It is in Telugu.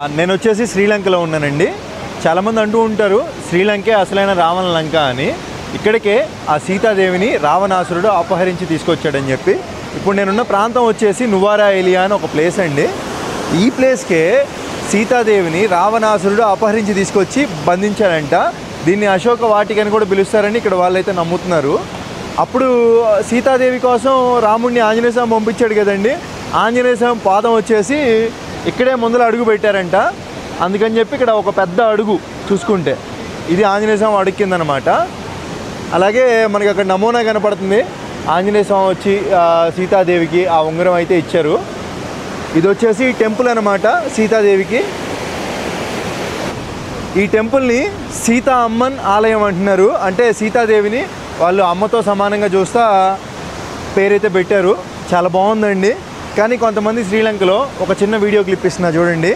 నేను వచ్చేసి శ్రీలంకలో ఉన్నానండి. చాలామంది అంటూ ఉంటారు శ్రీలంకే అసలైన రావణ లంక అని. ఇక్కడికే ఆ సీతాదేవిని రావణాసురుడు అపహరించి తీసుకొచ్చాడని చెప్పి. ఇప్పుడు నేనున్న ప్రాంతం వచ్చేసి నువారా ఎలియా అని ఒక ప్లేస్ అండి. ఈ ప్లేస్కే సీతాదేవిని రావణాసురుడు అపహరించి తీసుకొచ్చి బంధించాడంట. దీన్ని అశోక వాటిక అని కూడా పిలుస్తారని ఇక్కడ వాళ్ళైతే నమ్ముతున్నారు. అప్పుడు సీతాదేవి కోసం రాముడిని ఆంజనేయ స్వామి పంపించాడు కదండి. ఆంజనేయ స్వామి పాదం వచ్చేసి ఇక్కడే ముందర అడుగు పెట్టారంట. అందుకని చెప్పి ఇక్కడ ఒక పెద్ద అడుగు చూసుకుంటే ఇది ఆంజనేయ స్వామి అడుగు కిందనమాట. అలాగే మనకి అక్కడ నమూనా కనపడుతుంది. ఆంజనేయ స్వామి వచ్చి సీతాదేవికి ఆ ఉంగరం అయితే ఇచ్చారు. ఇది వచ్చేసి టెంపుల్ అనమాట సీతాదేవికి. ఈ టెంపుల్ని సీతా అమ్మన్ ఆలయం అంటున్నారు. అంటే సీతాదేవిని వాళ్ళు అమ్మతో సమానంగా చూస్తా పేరైతే పెట్టారు. చాలా బాగుందండి. కానీ కొంతమంది శ్రీలంకలో ఒక చిన్న వీడియో క్లిప్ ఇస్తున్నా చూడండి.